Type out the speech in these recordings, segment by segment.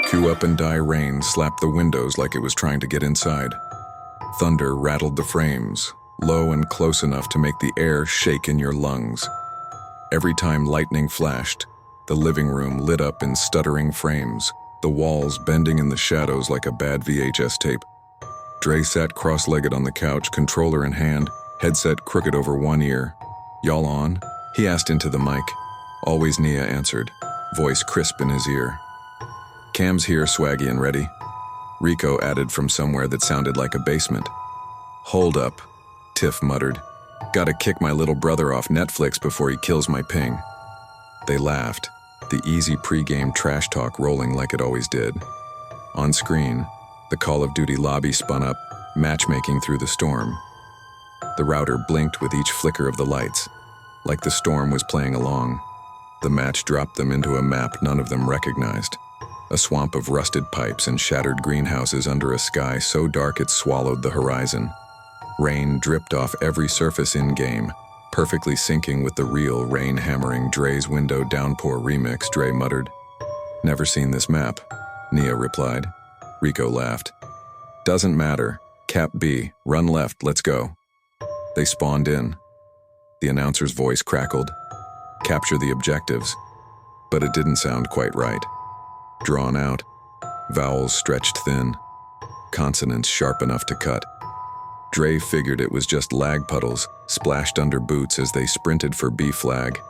Cue up and die rain slapped the windows like it was trying to get inside. Thunder rattled the frames, low and close enough to make the air shake in your lungs. Every time lightning flashed, the living room lit up in stuttering frames, the walls bending in the shadows like a bad VHS tape. Dre sat cross-legged on the couch, controller in hand, headset crooked over one ear. "Y'all on?" he asked into the mic. Always Nia answered, voice crisp in his ear. "Cam's here, swaggy and ready," Rico added from somewhere that sounded like a basement. "Hold up," Tiff muttered. "Gotta kick my little brother off Netflix before he kills my ping." They laughed, the easy pre-game trash talk rolling like it always did. On screen, the Call of Duty lobby spun up, matchmaking through the storm. The router blinked with each flicker of the lights, like the storm was playing along. The match dropped them into a map none of them recognized. A swamp of rusted pipes and shattered greenhouses under a sky so dark it swallowed the horizon. Rain dripped off every surface in-game, perfectly syncing with the real rain hammering Dre's window downpour remix. Dre muttered. "Never seen this map," Nia replied. Rico laughed. "Doesn't matter. Cap B, run left, let's go." They spawned in. The announcer's voice crackled. "Capture the objectives." But it didn't sound quite right. Drawn out, vowels stretched thin, consonants sharp enough to cut. Dre figured it was just lag puddles splashed under boots as they sprinted for B flag.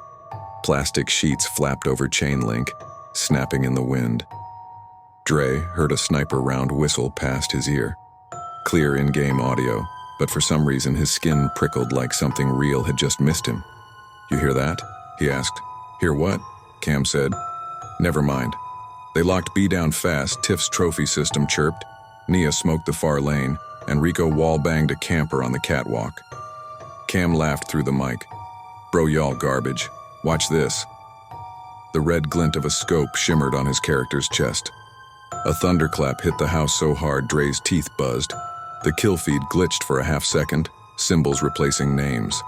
Plastic sheets flapped over chain link, snapping in the wind. Dre heard a sniper round whistle past his ear. Clear in-game audio, but for some reason his skin prickled like something real had just missed him. "You hear that?" he asked. "Hear what?" Cam said. "Never mind." They locked B down fast, Tiff's trophy system chirped. Nia smoked the far lane, and Rico wall-banged a camper on the catwalk. Cam laughed through the mic. "Bro, y'all garbage. Watch this." The red glint of a scope shimmered on his character's chest. A thunderclap hit the house so hard Dre's teeth buzzed. The kill feed glitched for a half second, symbols replacing names.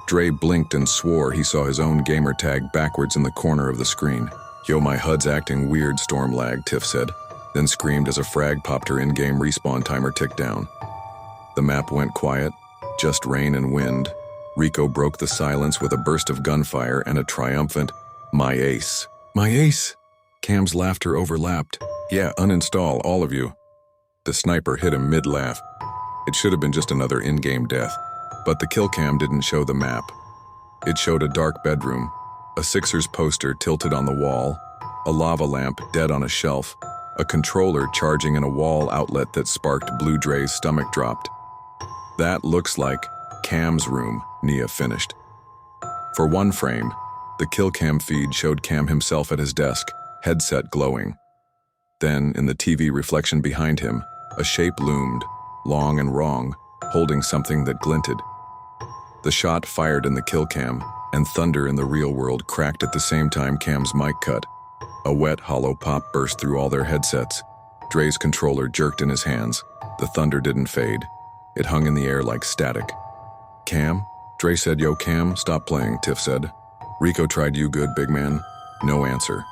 Dre blinked and swore he saw his own gamer tag backwards in the corner of the screen. "Yo, my HUD's acting weird," storm lag, Tiff said, then screamed as a frag popped her in-game respawn timer ticked down. The map went quiet, just rain and wind. Rico broke the silence with a burst of gunfire and a triumphant, "My ace." "My ace!" Cam's laughter overlapped. "Yeah, uninstall, all of you." The sniper hit him mid-laugh. It should have been just another in-game death, but the kill cam didn't show the map. It showed a dark bedroom, a Sixers poster tilted on the wall, a lava lamp dead on a shelf, a controller charging in a wall outlet that sparked Blue Dre's stomach dropped. "That looks like Cam's room," Nia finished. For one frame, the kill cam feed showed Cam himself at his desk, headset glowing. Then, in the TV reflection behind him, a shape loomed, long and wrong, holding something that glinted. The shot fired in the kill cam, and thunder in the real world cracked at the same time Cam's mic cut. A wet, hollow pop burst through all their headsets. Dre's controller jerked in his hands. The thunder didn't fade. It hung in the air like static. "Cam?" Dre said. "Yo, Cam, stop playing," Tiff said. "Rico tried you good, big man." No answer.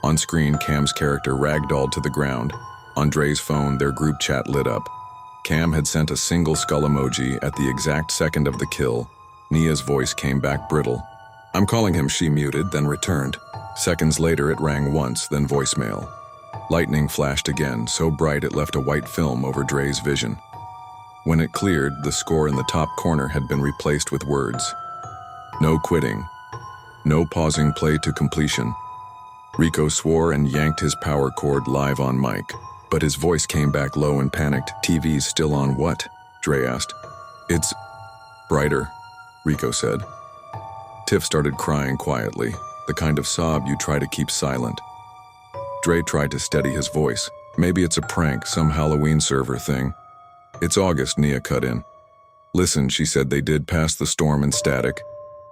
On screen, Cam's character ragdolled to the ground. On Dre's phone, their group chat lit up. Cam had sent a single skull emoji at the exact second of the kill. Nia's voice came back brittle. "I'm calling him," she muted, then returned. Seconds later, it rang once, then voicemail. Lightning flashed again, so bright it left a white film over Dre's vision. When it cleared, the score in the top corner had been replaced with words. "No quitting. No pausing play to completion." Rico swore and yanked his power cord live on mic, but his voice came back low and panicked. "TV's still on what?" Dre asked. "It's brighter," Rico said. Tiff started crying quietly, the kind of sob you try to keep silent. Dre tried to steady his voice. "Maybe it's a prank, some Halloween server thing." "It's August," Nia cut in. "Listen," she said. "They did pass the storm and static."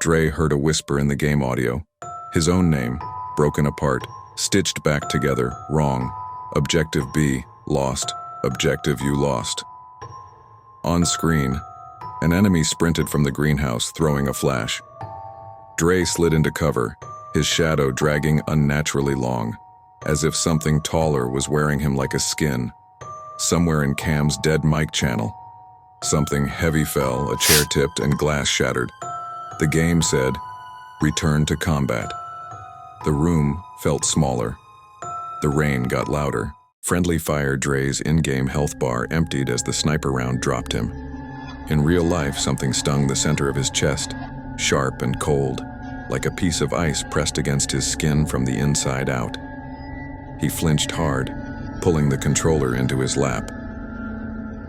Dre heard a whisper in the game audio. His own name, broken apart, stitched back together, wrong. "Objective B, lost. Objective you lost." On screen, an enemy sprinted from the greenhouse, throwing a flash. Dre slid into cover, his shadow dragging unnaturally long. as if something taller was wearing him like a skin. Somewhere in Cam's dead mic channel, something heavy fell, a chair tipped, and glass shattered. The game said, "Return to combat." The room felt smaller. The rain got louder. Friendly Fire Dre's in-game health bar emptied as the sniper round dropped him. In real life, something stung the center of his chest, sharp and cold, like a piece of ice pressed against his skin from the inside out. He flinched hard, pulling the controller into his lap.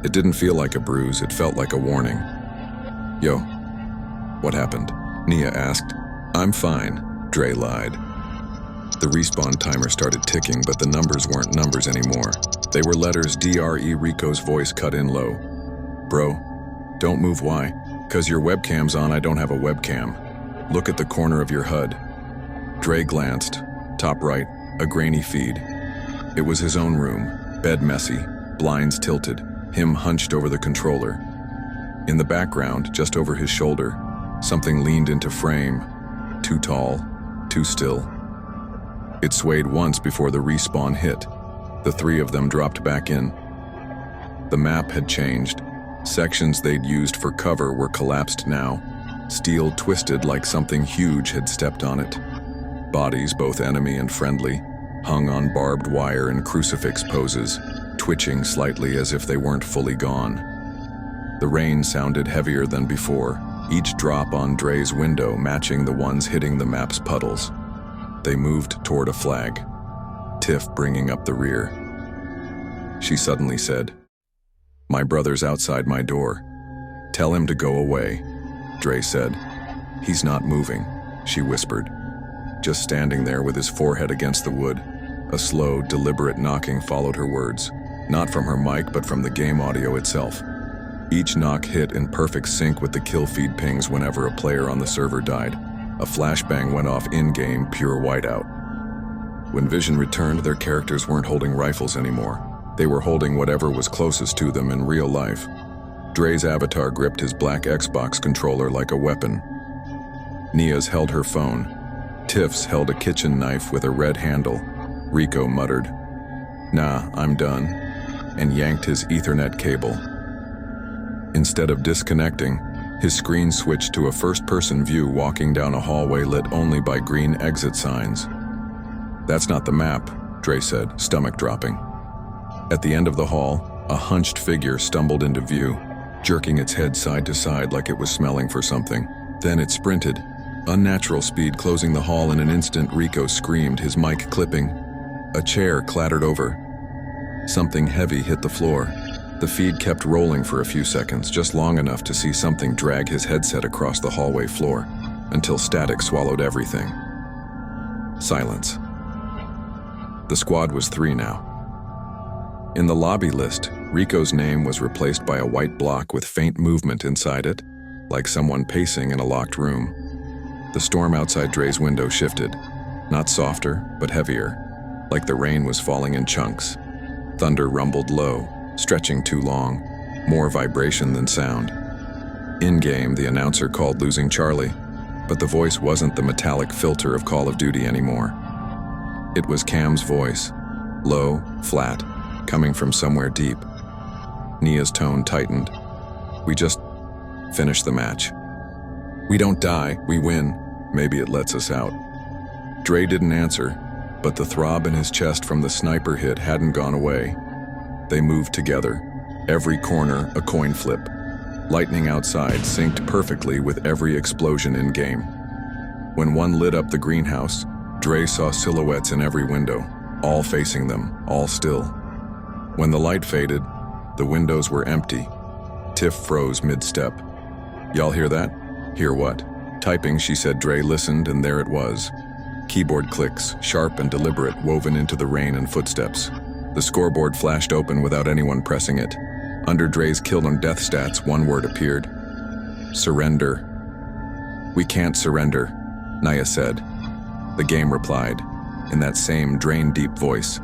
It didn't feel like a bruise, it felt like a warning. "Yo, what happened?" Nia asked. "I'm fine," Dre lied. The respawn timer started ticking, but the numbers weren't numbers anymore. They were letters. DRE. Rico's voice cut in low. "Bro, don't move. Why?" "'Cause your webcam's on. I don't have a webcam. Look at the corner of your HUD." Dre glanced. Top right, a grainy feed. It was his own room, bed messy, blinds tilted, him hunched over the controller. In the background, just over his shoulder, something leaned into frame, too tall, too still. It swayed once before the respawn hit. The three of them dropped back in. The map had changed. Sections they'd used for cover were collapsed now, steel twisted like something huge had stepped on it. Bodies, both enemy and friendly, hung on barbed wire in crucifix poses, twitching slightly as if they weren't fully gone. The rain sounded heavier than before, each drop on Dre's window matching the ones hitting the map's puddles. They moved toward a flag, Tiff bringing up the rear. She suddenly said, "My brother's outside my door. Tell him to go away," Dre said. "He's not moving," she whispered, just standing there with his forehead against the wood. A slow, deliberate knocking followed her words, not from her mic but from the game audio itself. Each knock hit in perfect sync with the kill feed pings whenever a player on the server died. A flashbang went off in-game, pure whiteout. When vision returned, their characters weren't holding rifles anymore. They were holding whatever was closest to them in real life. Dre's avatar gripped his black Xbox controller like a weapon. Nia's held her phone. Tiff's held a kitchen knife with a red handle. Rico muttered, "Nah, I'm done," and yanked his Ethernet cable. Instead of disconnecting, his screen switched to a first-person view walking down a hallway lit only by green exit signs. "That's not the map," Dre said, stomach dropping. At the end of the hall, a hunched figure stumbled into view, jerking its head side to side like it was smelling for something. Then it sprinted, unnatural speed closing the hall in an instant. Rico screamed, his mic clipping. A chair clattered over. Something heavy hit the floor. The feed kept rolling for a few seconds, just long enough to see something drag his headset across the hallway floor, until static swallowed everything. Silence. The squad was 3 now. In the lobby list, Rico's name was replaced by a white block with faint movement inside it, like someone pacing in a locked room. The storm outside Dre's window shifted, not softer, but heavier, like the rain was falling in chunks. Thunder rumbled low, stretching too long, more vibration than sound. In-game, the announcer called losing Charlie, but the voice wasn't the metallic filter of Call of Duty anymore. It was Cam's voice, low, flat, coming from somewhere deep. Nia's tone tightened. "We just finished the match. We don't die, we win. Maybe it lets us out." Dre didn't answer, but the throb in his chest from the sniper hit hadn't gone away. They moved together, every corner a coin flip. Lightning outside synced perfectly with every explosion in-game. When one lit up the greenhouse, Dre saw silhouettes in every window, all facing them, all still. When the light faded, the windows were empty. Tiff froze mid-step. "Y'all hear that?" "Hear what?" Typing, she said. Dre listened, and there it was. Keyboard clicks, sharp and deliberate, woven into the rain and footsteps. The scoreboard flashed open without anyone pressing it. Under Dre's kill and death stats, one word appeared. "Surrender." "We can't surrender," Nia said. The game replied, in that same drain-deep voice.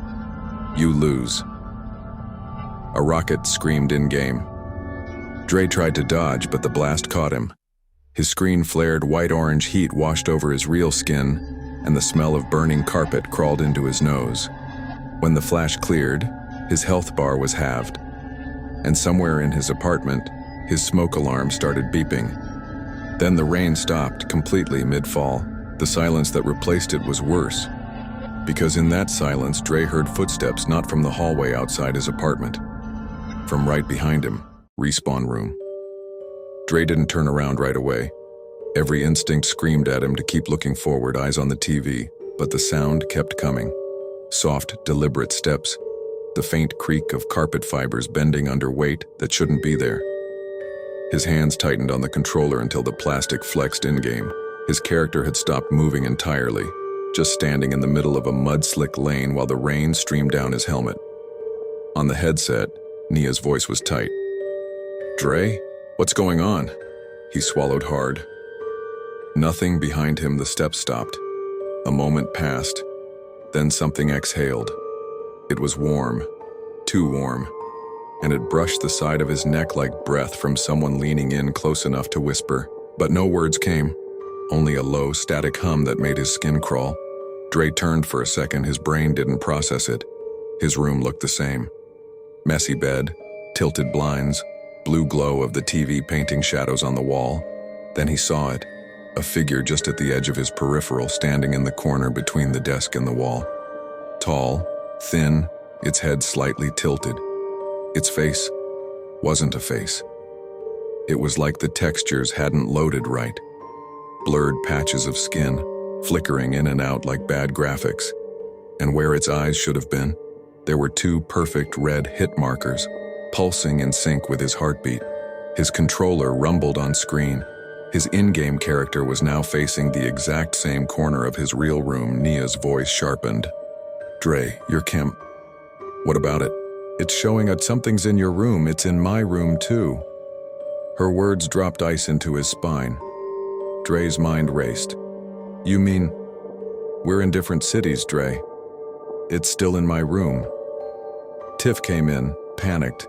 "You lose." A rocket screamed in-game. Dre tried to dodge, but the blast caught him. His screen flared, white-orange heat washed over his real skin, and the smell of burning carpet crawled into his nose. When the flash cleared, his health bar was halved, and somewhere in his apartment, his smoke alarm started beeping. Then the rain stopped completely mid-fall. The silence that replaced it was worse, because in that silence, Dre heard footsteps not from the hallway outside his apartment, from right behind him, respawn room. Dre didn't turn around right away. Every instinct screamed at him to keep looking forward, eyes on the TV, but the sound kept coming. Soft, deliberate steps, the faint creak of carpet fibers bending under weight that shouldn't be there. His hands tightened on the controller until the plastic flexed in-game. His character had stopped moving entirely, just standing in the middle of a mud-slick lane while the rain streamed down his helmet. On the headset, Nia's voice was tight. "Dre, what's going on?" He swallowed hard. Nothing behind him, the steps stopped. A moment passed, then something exhaled. It was warm, too warm, and it brushed the side of his neck like breath from someone leaning in close enough to whisper. But no words came, only a low, static hum that made his skin crawl. Dre turned for a second, his brain didn't process it. His room looked the same. Messy bed, tilted blinds, blue glow of the TV painting shadows on the wall. Then he saw it, a figure just at the edge of his peripheral, standing in the corner between the desk and the wall. Tall, thin, its head slightly tilted. Its face wasn't a face. It was like the textures hadn't loaded right. Blurred patches of skin, flickering in and out like bad graphics. And where its eyes should have been, there were two perfect red hit markers, pulsing in sync with his heartbeat. His controller rumbled on screen. His in-game character was now facing the exact same corner of his real room. Nia's voice sharpened. "Dre, your cam... What about it? It's showing that something's in your room. It's in my room too." Her words dropped ice into his spine. Dre's mind raced. "You mean... We're in different cities, Dre. It's still in my room." Tiff came in, panicked.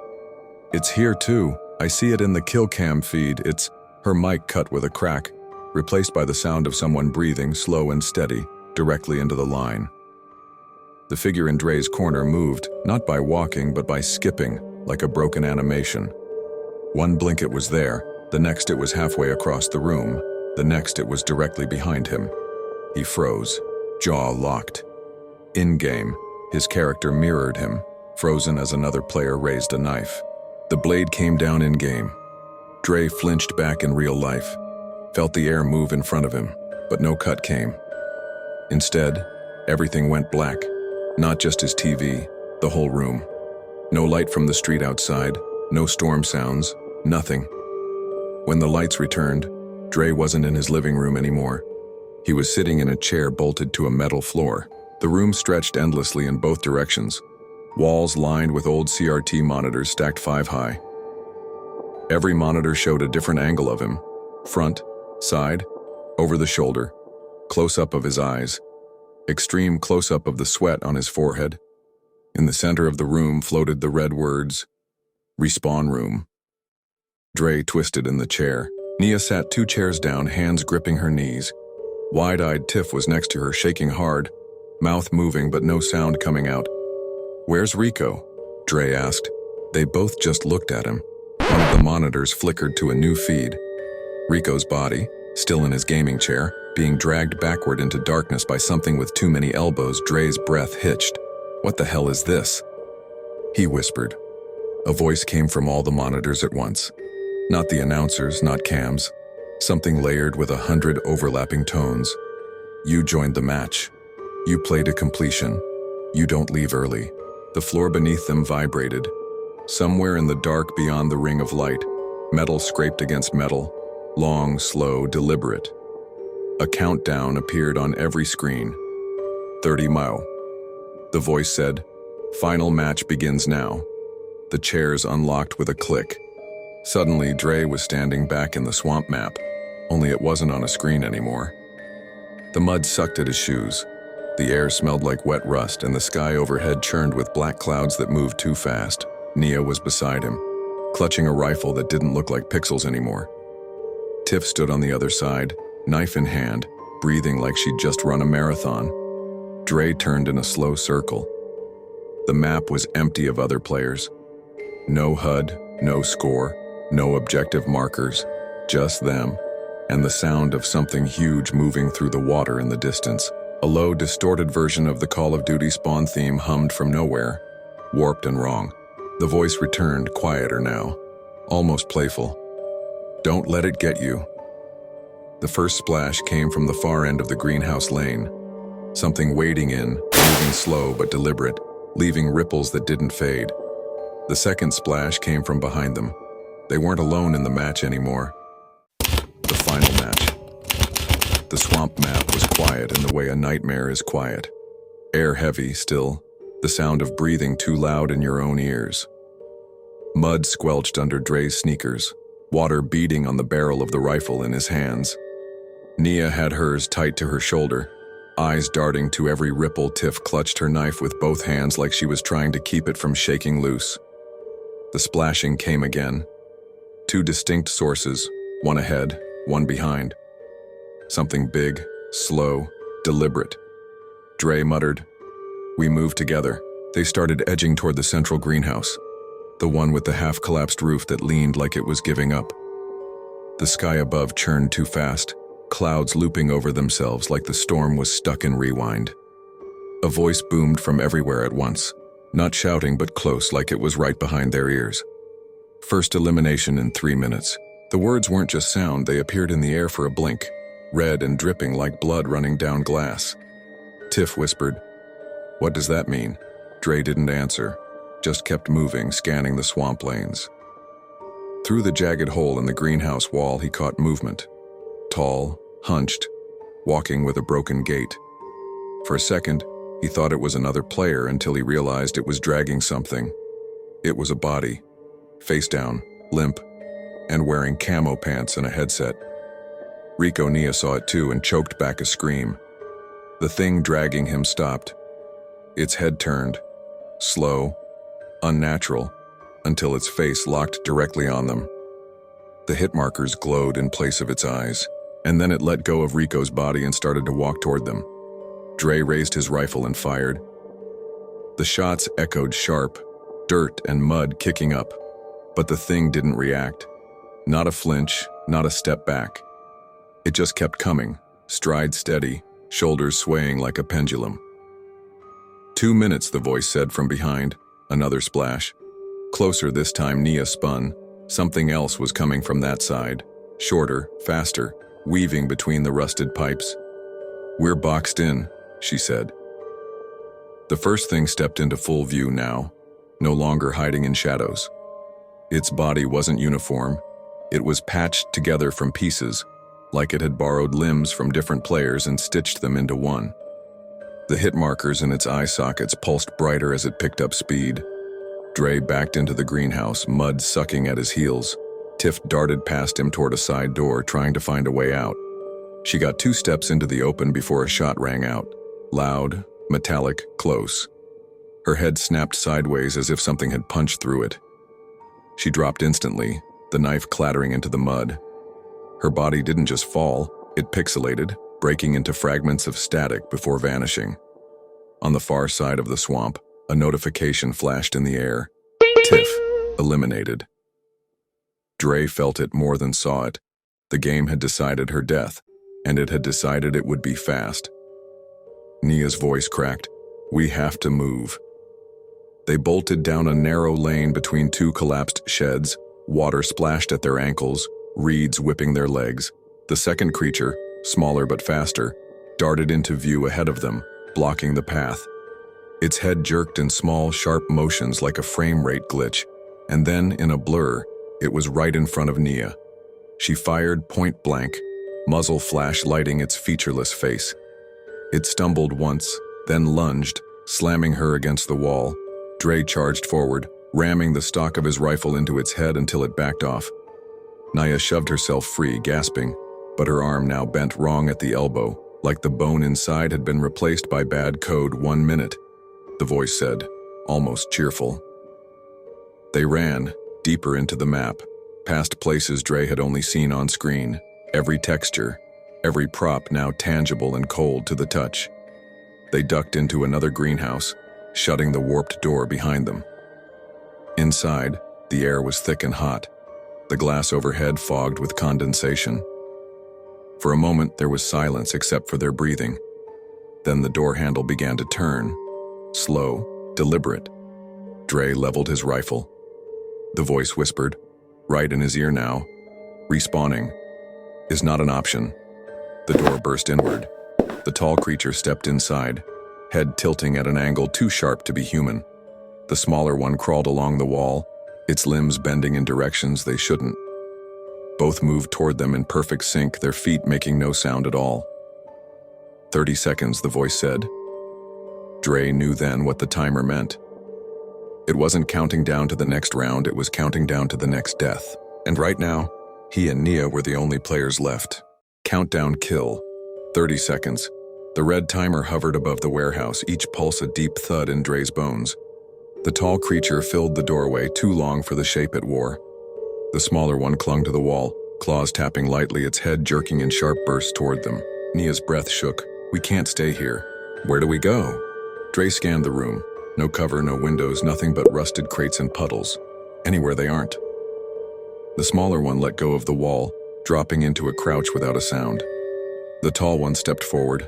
"It's here too. I see it in the kill cam feed. It's..." Her mic cut with a crack, replaced by the sound of someone breathing, slow and steady, directly into the line. The figure in Dre's corner moved, not by walking but by skipping, like a broken animation. One blink it was there, the next it was halfway across the room, the next it was directly behind him. He froze, jaw locked. In-game, his character mirrored him, frozen as another player raised a knife. The blade came down in-game. Dre flinched back in real life, felt the air move in front of him, but no cut came. Instead, everything went black, not just his TV, the whole room. No light from the street outside, no storm sounds, nothing. When the lights returned, Dre wasn't in his living room anymore. He was sitting in a chair bolted to a metal floor. The room stretched endlessly in both directions, walls lined with old CRT monitors stacked 5 high. Every monitor showed a different angle of him, front, side, over the shoulder, close-up of his eyes, extreme close-up of the sweat on his forehead. In the center of the room floated the red words, "Respawn room." Dre twisted in the chair. Nia sat 2 chairs down, hands gripping her knees. Wide-eyed Tiff was next to her, shaking hard, mouth moving but no sound coming out. "Where's Rico?" Dre asked. They both just looked at him. One of the monitors flickered to a new feed. Rico's body, still in his gaming chair, being dragged backward into darkness by something with too many elbows. Dre's breath hitched. "What the hell is this?" He whispered. A voice came from all the monitors at once. Not the announcers, not cams. Something layered with 100 overlapping tones. "You joined the match. You play to completion. You don't leave early." The floor beneath them vibrated. Somewhere in the dark beyond the ring of light, metal scraped against metal, long, slow, deliberate. A countdown appeared on every screen. 30 mile. The voice said, "Final match begins now." The chairs unlocked with a click. Suddenly, Dre was standing back in the swamp map, only it wasn't on a screen anymore. The mud sucked at his shoes. The air smelled like wet rust, and the sky overhead churned with black clouds that moved too fast. Nia was beside him, clutching a rifle that didn't look like pixels anymore. Tiff stood on the other side, knife in hand, breathing like she'd just run a marathon. Dre turned in a slow circle. The map was empty of other players. No HUD, no score, no objective markers, just them, and the sound of something huge moving through the water in the distance. A low, distorted version of the Call of Duty Spawn theme hummed from nowhere, warped and wrong. The voice returned, quieter now, almost playful. "Don't let it get you." The first splash came from the far end of the greenhouse lane. Something wading in, moving slow but deliberate, leaving ripples that didn't fade. The second splash came from behind them. They weren't alone in the match anymore. The final match. The swamp map was quiet in the way a nightmare is quiet. Air heavy, still, the sound of breathing too loud in your own ears. Mud squelched under Dre's sneakers, water beating on the barrel of the rifle in his hands. Nia had hers tight to her shoulder, eyes darting to every ripple. Tiff clutched her knife with both hands like she was trying to keep it from shaking loose. The splashing came again. Two distinct sources, one ahead, one behind. Something big, slow, deliberate. Dre muttered. We moved together. They started edging toward the central greenhouse, the one with the half-collapsed roof that leaned like it was giving up. The sky above churned too fast, clouds looping over themselves like the storm was stuck in rewind. A voice boomed from everywhere at once, not shouting but close, like it was right behind their ears. First elimination in 3 minutes. The words weren't just sound, they appeared in the air for a blink, red and dripping like blood running down glass. Tiff whispered, "What does that mean?" Dre didn't answer, just kept moving, scanning the swamp lanes. Through the jagged hole in the greenhouse wall, he caught movement. Tall, hunched, walking with a broken gait. For a second, he thought it was another player until he realized it was dragging something. It was a body, face down, limp, and wearing camo pants and a headset. Rico Nia saw it too and choked back a scream. The thing dragging him stopped. Its head turned, slow, unnatural, until its face locked directly on them. The hit markers glowed in place of its eyes, and then it let go of Rico's body and started to walk toward them. Dre raised his rifle and fired. The shots echoed sharp, dirt and mud kicking up, but the thing didn't react. Not a flinch, not a step back. It just kept coming, stride steady, shoulders swaying like a pendulum. 2 minutes, the voice said from behind. Another splash. Closer this time. Nia spun. Something else was coming from that side. Shorter, faster, weaving between the rusted pipes. "We're boxed in," she said. The first thing stepped into full view now, no longer hiding in shadows. Its body wasn't uniform. It was patched together from pieces, like it had borrowed limbs from different players and stitched them into one. The hit markers in its eye sockets pulsed brighter as it picked up speed. Dre backed into the greenhouse, mud sucking at his heels. Tiff darted past him toward a side door, trying to find a way out. She got 2 steps into the open before a shot rang out. Loud, metallic, close. Her head snapped sideways as if something had punched through it. She dropped instantly, the knife clattering into the mud. Her body didn't just fall, it pixelated, breaking into fragments of static before vanishing. On the far side of the swamp, a notification flashed in the air. Tiff, eliminated. Dre felt it more than saw it. The game had decided her death, and it had decided it would be fast. Nia's voice cracked. "We have to move." They bolted down a narrow lane between 2 collapsed sheds. Water splashed at their ankles, reeds whipping their legs. The second creature, smaller but faster, darted into view ahead of them, blocking the path. Its head jerked in small, sharp motions like a frame rate glitch, and then, in a blur, it was right in front of Nia. She fired point blank, muzzle flash lighting its featureless face. It stumbled once, then lunged, slamming her against the wall. Dre charged forward, ramming the stock of his rifle into its head until it backed off. Nia shoved herself free, gasping, but her arm now bent wrong at the elbow, like the bone inside had been replaced by bad code. 1 minute, the voice said, almost cheerful. They ran, deeper into the map, past places Dre had only seen on screen, every texture, every prop now tangible and cold to the touch. They ducked into another greenhouse, shutting the warped door behind them. Inside, the air was thick and hot, the glass overhead fogged with condensation. For a moment, there was silence except for their breathing. Then the door handle began to turn, slow, deliberate. Dre leveled his rifle. The voice whispered, right in his ear now, "Respawning is not an option." The door burst inward. The tall creature stepped inside, head tilting at an angle too sharp to be human. The smaller one crawled along the wall, its limbs bending in directions they shouldn't. Both moved toward them in perfect sync, their feet making no sound at all. 30 seconds, the voice said. Dre knew then what the timer meant. It wasn't counting down to the next round, it was counting down to the next death. And right now, he and Nia were the only players left. Countdown kill. 30 seconds. The red timer hovered above the warehouse, each pulse a deep thud in Dre's bones. The tall creature filled the doorway, too long for the shape it wore. The smaller one clung to the wall, claws tapping lightly, its head jerking in sharp bursts toward them. Nia's breath shook. "We can't stay here. Where do we go?" Dre scanned the room. No cover, no windows, nothing but rusted crates and puddles. Anywhere they aren't. The smaller one let go of the wall, dropping into a crouch without a sound. The tall one stepped forward,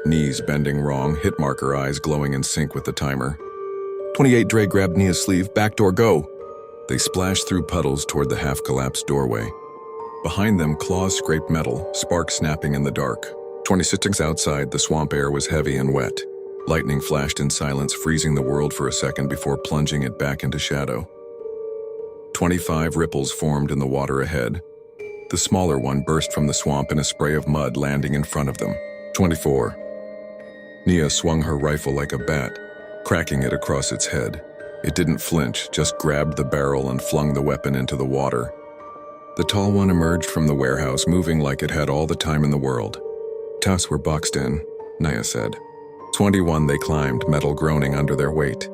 knees bending wrong, hit marker eyes glowing in sync with the timer. 28. Dre grabbed Nia's sleeve. "Back door, go!" They splashed through puddles toward the half-collapsed doorway. Behind them, claws scraped metal, sparks snapping in the dark. 26 outside, the swamp air was heavy and wet. Lightning flashed in silence, freezing the world for a second before plunging it back into shadow. 25 ripples formed in the water ahead. The smaller one burst from the swamp in a spray of mud, landing in front of them. 24. Nia swung her rifle like a bat, cracking it across its head. It didn't flinch, just grabbed the barrel and flung the weapon into the water. The tall one emerged from the warehouse, moving like it had all the time in the world. "Toughs were boxed in," Nia said. 21. They climbed, metal groaning under their weight.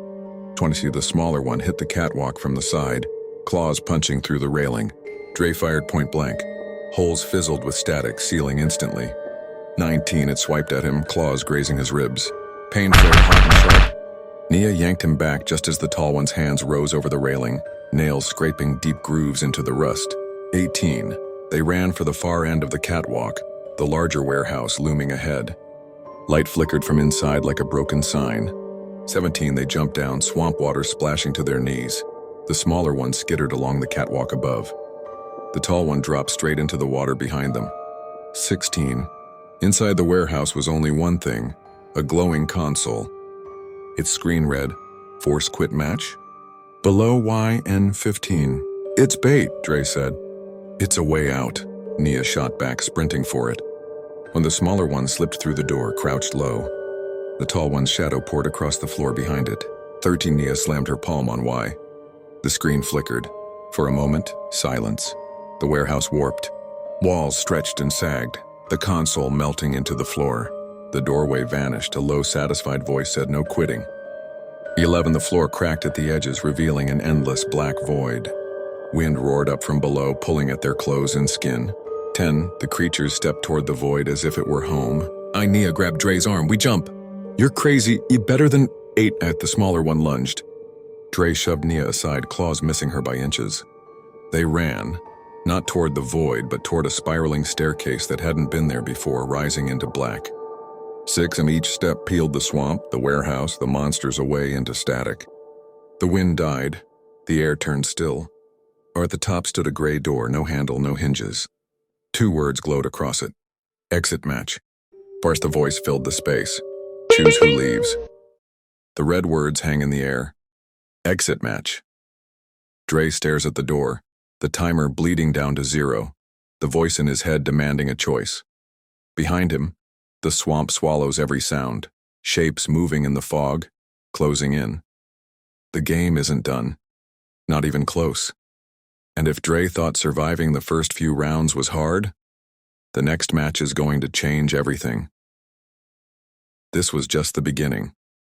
22. The smaller one hit the catwalk from the side, claws punching through the railing. Dre fired point blank. Holes fizzled with static, sealing instantly. 19. It swiped at him, claws grazing his ribs. Painful, hot and sharp. Nia yanked him back just as the tall one's hands rose over the railing, nails scraping deep grooves into the rust. 18. They ran for the far end of the catwalk, the larger warehouse looming ahead. Light flickered from inside like a broken sign. 17. They jumped down, swamp water splashing to their knees. The smaller one skittered along the catwalk above. The tall one dropped straight into the water behind them. 16. Inside the warehouse was only one thing, a glowing console. Its screen read, "Force quit match?" Below YN15. "It's bait," Dre said. "It's a way out," Nia shot back, sprinting for it. When the smaller one slipped through the door, crouched low, the tall one's shadow poured across the floor behind it. 13. Nia slammed her palm on Y. The screen flickered. For a moment, silence. The warehouse warped. Walls stretched and sagged, the console melting into the floor. The doorway vanished. A low, satisfied voice said, "No quitting." 11. The floor cracked at the edges, revealing an endless black void. Wind roared up from below, pulling at their clothes and skin. 10. The creatures stepped toward the void as if it were home. Nia grabbed Dre's arm. "We jump." "You're crazy. You better than..." 8. At the smaller one lunged. Dre shoved Nia aside, claws missing her by inches. They ran, not toward the void, but toward a spiraling staircase that hadn't been there before, rising into black. 6. And each step peeled the swamp, the warehouse, the monsters away into static. The wind died. The air turned still. At the top stood a gray door, no handle, no hinges. 2 words glowed across it. "Exit match." First the voice filled the space. "Choose who leaves." The red words hang in the air. "Exit match." Dre stares at the door, the timer bleeding down to 0, the voice in his head demanding a choice. Behind him, the swamp swallows every sound, shapes moving in the fog, closing in. The game isn't done. Not even close. And if Dre thought surviving the first few rounds was hard, the next match is going to change everything. This was just the beginning.